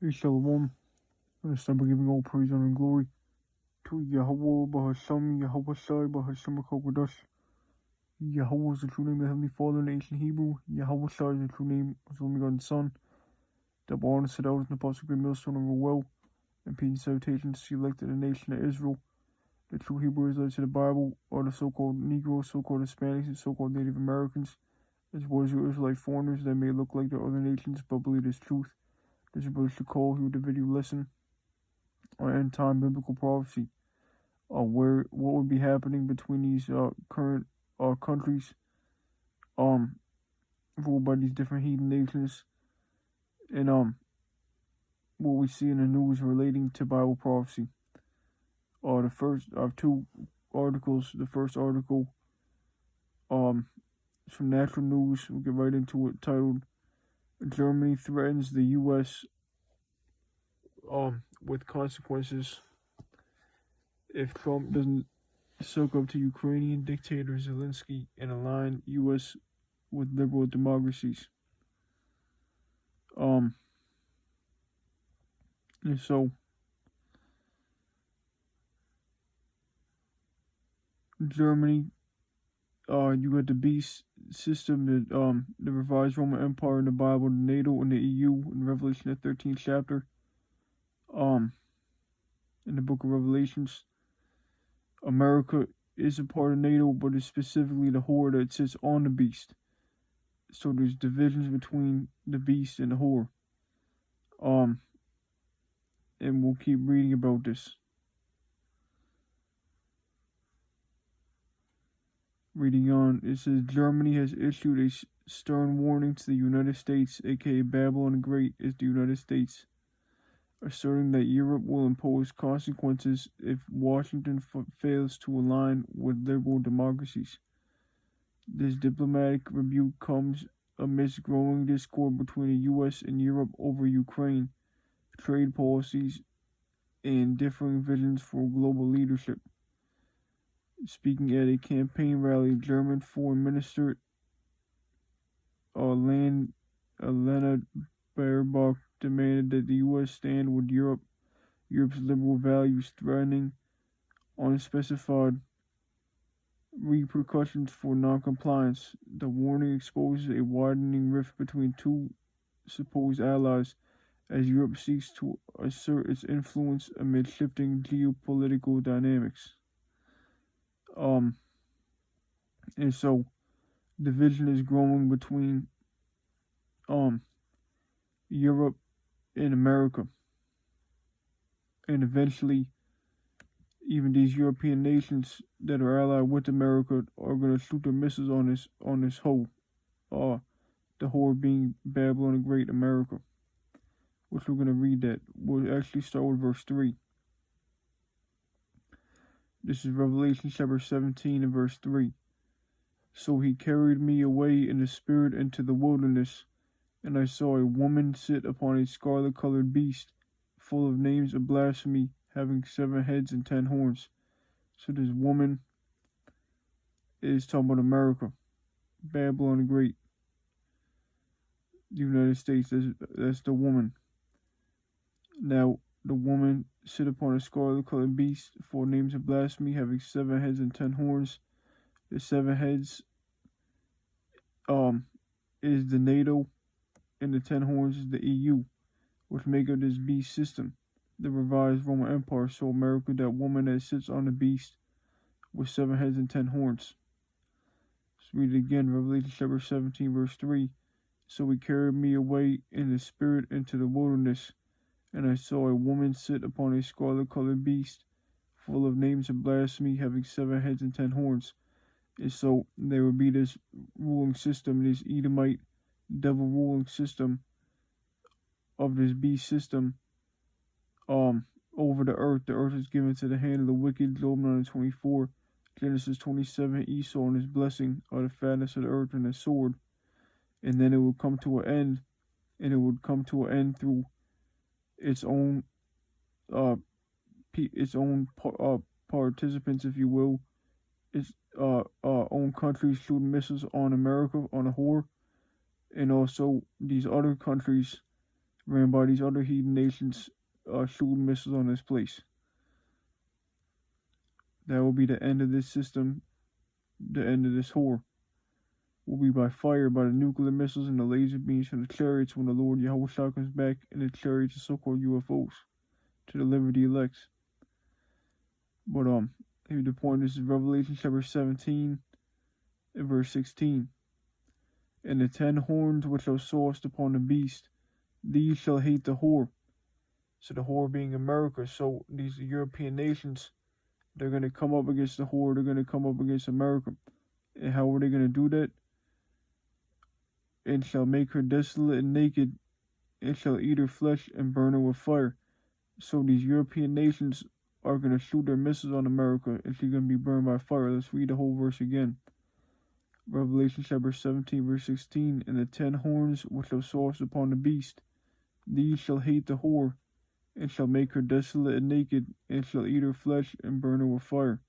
Shalom, and I by giving all praise, honor, and glory to Yahweh, Bahasham, Yahweh Shai, Bahasham Kokodash. Yahweh is the true name of the Heavenly Father in ancient Hebrew. Yahweh Shai is the true name of the only God and Son. The born set out in the Apostle Great Millstone of a well, and peace and salutations to the elected nation of Israel. The true Hebrew Israelites of the Bible are the so-called Negroes, so-called Hispanics, and so-called Native Americans, as well as your Israelite foreigners that may look like the other nations but believe this truth. This is Brother Shakol here with the video lesson on end time biblical prophecy, what would be happening between these current countries ruled by these different heathen nations, and what we see in the news relating to Bible prophecy. The first of two articles. The first article is from Natural News. We'll get right into it, titled "Germany Threatens the U.S. With Consequences if Trump doesn't suck up to Ukrainian dictator Zelensky and align U.S. with liberal democracies." And so Germany, you got the beast system, the revised Roman Empire in the Bible, the NATO and the EU in Revelation, the 13th chapter, in the book of Revelations. America is a part of NATO, but it's specifically the whore that sits on the beast. So there's divisions between the beast and the whore. And we'll keep reading about this. Reading on, it says, Germany has issued a stern warning to the United States, aka Babylon the Great is the United States, asserting that Europe will impose consequences if Washington fails to align with liberal democracies. This diplomatic rebuke comes amidst growing discord between the U.S. and Europe over Ukraine, trade policies, and differing visions for global leadership. Speaking at a campaign rally, German Foreign Minister Alena Baerbock demanded that the U.S. stand with Europe's liberal values, threatening unspecified repercussions for non-compliance. The warning exposes a widening rift between two supposed allies as Europe seeks to assert its influence amid shifting geopolitical dynamics. And so division is growing between Europe and America, and eventually even these European nations that are allied with America are going to shoot their missiles on this whole the whore being Babylon the Great, America, which we're going to read. That we'll actually start with verse 3. This is Revelation chapter 17 and verse 3. So he carried me away in the spirit into the wilderness, and I saw a woman sit upon a scarlet-colored beast, full of names of blasphemy, having 7 heads and 10 horns. So this woman is talking about America, Babylon the Great, the United States. That's the woman. Now, the woman sit upon a scarlet-colored beast, full of names of blasphemy, having 7 heads and 10 horns. The 7 heads is the NATO, and the 10 horns is the EU, which make up this beast system, the revised Roman Empire. So America, that woman that sits on the beast with 7 heads and 10 horns. Let's read it again, Revelation chapter 17, verse 3. So he carried me away in the spirit into the wilderness, and I saw a woman sit upon a scarlet-colored beast, full of names of blasphemy, having 7 heads and 10 horns. And so there would be this ruling system, this Edomite devil ruling system of this beast system over the earth. The earth is given to the hand of the wicked, Job 9:24. Genesis 27, Esau and his blessing are the fatness of the earth and the sword. And then it will come to an end, and it would come to an end through its own participants, if you will, its own countries shooting missiles on America, on a whore, and also these other countries ran by these other heathen nations, shooting missiles on this place. That will be the end of this system. The end of this whore will be by fire, by the nuclear missiles and the laser beams from the chariots when the Lord Yahushua comes back in the chariots of so-called UFOs to deliver the elects. But here the point is Revelation chapter 17 and verse 16. And the 10 horns which are sourced upon the beast, these shall hate the whore. So the whore being America. So these European nations, they're going to come up against the whore. They're going to come up against America. And how are they going to do that? And shall make her desolate and naked, and shall eat her flesh and burn her with fire. So these European nations are going to shoot their missiles on America, and she's going to be burned by fire. Let's read the whole verse again. Revelation chapter 17, verse 16. And the 10 horns which are sourced upon the beast, these shall hate the whore, and shall make her desolate and naked, and shall eat her flesh and burn her with fire.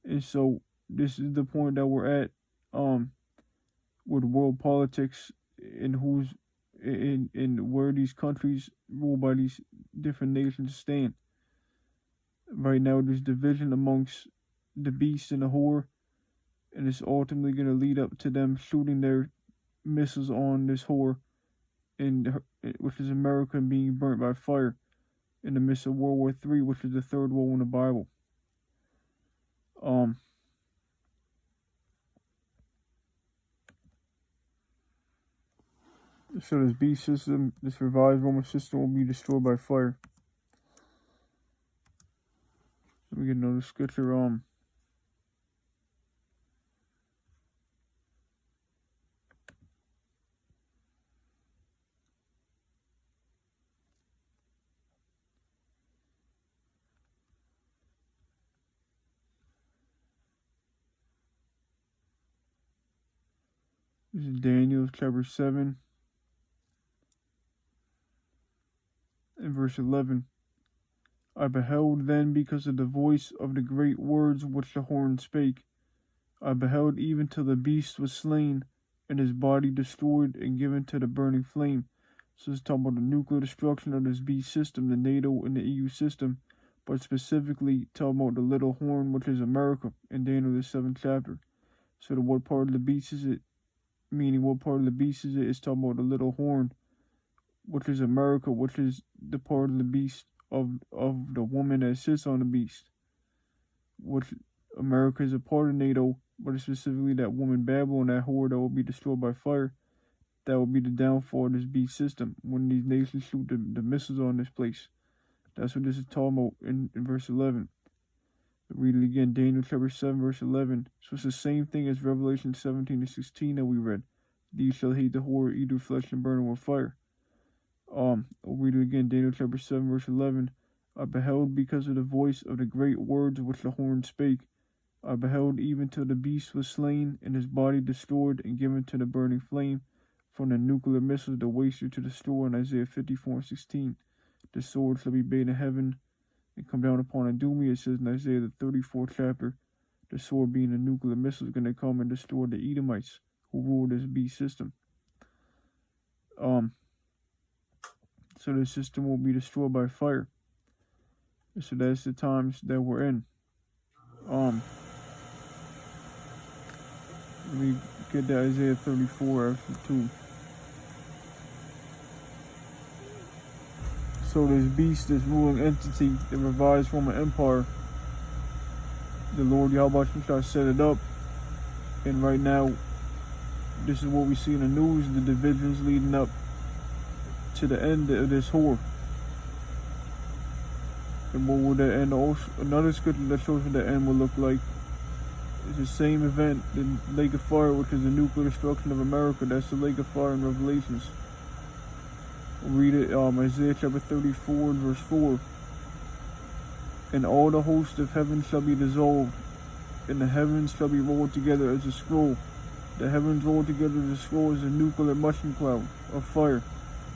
And so this is the point that we're at with world politics and who's in where these countries ruled by these different nations stand. Right now there's division amongst the beast and the whore, and it's ultimately going to lead up to them shooting their missiles on this whore, which is America, being burnt by fire in the midst of World War III, which is the third war in the Bible. So this beast system, this revised Roman system, will be destroyed by fire. Let me get another scripture. This is Daniel chapter 7 and verse 11. I beheld then because of the voice of the great words which the horn spake. I beheld even till the beast was slain, and his body destroyed and given to the burning flame. So it's talking about the nuclear destruction of this beast system, the NATO and the EU system, but specifically talking about the little horn, which is America, in Daniel the 7th chapter. So what part of the beast is it? Meaning what part of the beast is it? It's talking about the little horn, which is America, which is the part of the beast of the woman that sits on the beast. Which America is a part of NATO, but it's specifically that woman Babylon, that whore that will be destroyed by fire. That will be the downfall of this beast system when these nations shoot the missiles on this place. That's what this is talking about in verse 11. Read it again, Daniel chapter 7, verse 11. So it's the same thing as Revelation 17 and 16 that we read. These shall hate the whore, eat her flesh, and burn her with fire. I'll read it again, Daniel chapter 7, verse 11. I beheld because of the voice of the great words which the horn spake. I beheld even till the beast was slain, and his body destroyed and given to the burning flame, from the nuclear missiles the waster to destroy in Isaiah 54 and 16. The sword shall be bait in heaven and come down upon and do me. It says in Isaiah the 34th chapter, the sword being a nuclear missile is going to come and destroy the Edomites who rule this beast system. So the system will be destroyed by fire. So that's the times that we're in. Let me get to Isaiah 34 actually too. So this beast, this ruling entity, the revised Roman Empire, the Lord Yahweh set it up, and right now, this is what we see in the news, the divisions leading up to the end of this whore. And what will the end also, another scripture that shows what the end will look like is the same event, the lake of fire, which is the nuclear destruction of America. That's the lake of fire in Revelations. We'll read it, Isaiah chapter 34 and verse 4. And all the host of heaven shall be dissolved, and the heavens shall be rolled together as a scroll. The heavens rolled together as a scroll is a nuclear mushroom cloud of fire.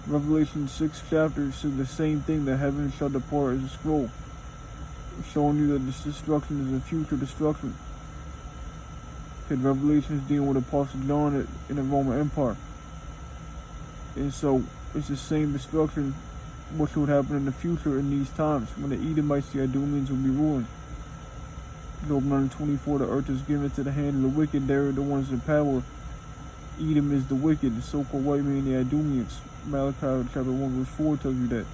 Revelation 6 chapter says the same thing, the heavens shall depart as a scroll, showing you that this destruction is a future destruction. Because Revelation is dealing with Apostle John in the Roman Empire. And so it's the same destruction which would happen in the future in these times when the Edomites, the Idumeans, will be ruling. Job 9:24, the earth is given to the hand of the wicked. They're the ones in power. Edom is the wicked, the so-called white man, the Idumeans. Malachi chapter 1 verse 4 tells you that.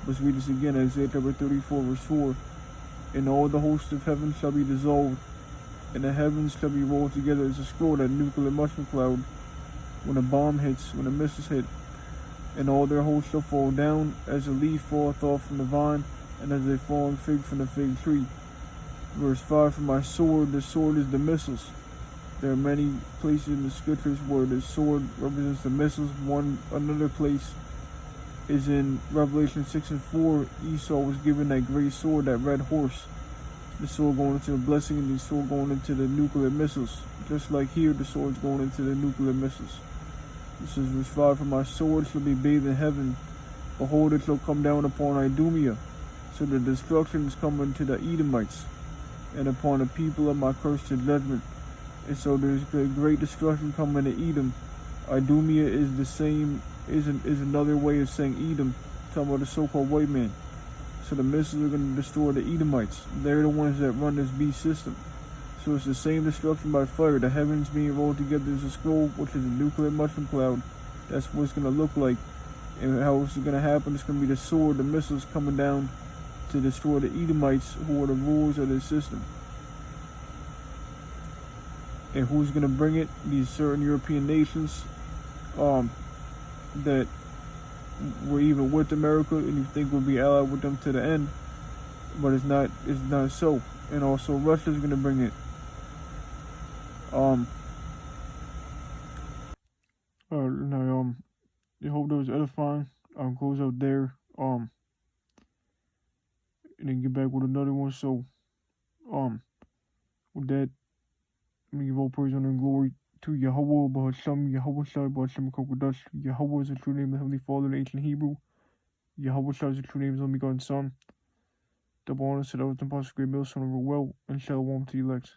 Let's read this again, Isaiah chapter 34 verse 4. And all the hosts of heaven shall be dissolved, and the heavens shall be rolled together as a scroll, that nuclear mushroom cloud, when a bomb hits, when the missiles hit. And all their hosts shall fall down, as a leaf falleth off from the vine, and as a falling fig from the fig tree. Verse 5, for my sword, the sword is the missiles. There are many places in the scriptures where the sword represents the missiles. Another place is in Revelation 6 and 4. Esau was given that great sword, that red horse. The sword going into the blessing, and the sword going into the nuclear missiles. Just like here, the sword's going into the nuclear missiles. This is verse 5, for my sword shall be bathed in heaven. Behold, it shall come down upon Idumea. So the destruction is coming to the Edomites, and upon the people of my curse to judgment. And so there's a great destruction coming to Edom. Idumea is the same, is another way of saying Edom, talking about the so-called white man. So the missiles are going to destroy the Edomites. They're the ones that run this beast system. So it's the same destruction by fire. The heavens being rolled together as a scroll, which is a nuclear mushroom cloud. That's what it's going to look like. And how it's going to happen, it's going to be the sword, the missiles coming down to destroy the Edomites, who are the rulers of this system. And who's going to bring it? These certain European nations that were even with America, and you think will be allied with them to the end, but it's not so. And also Russia's going to bring it. I hope that was edifying. Close out there. And then get back with another one. So, with that, let me give all praise, honor, and glory to Yahweh, Bahasham, Yahweh Shai, Bahasham Kokodash. Yahweh is the true name of the Heavenly Father in ancient Hebrew. Yahweh Shai is the true name of the only God and Son. Double honor to those and possible great meal, son of well, and shalom to the elect.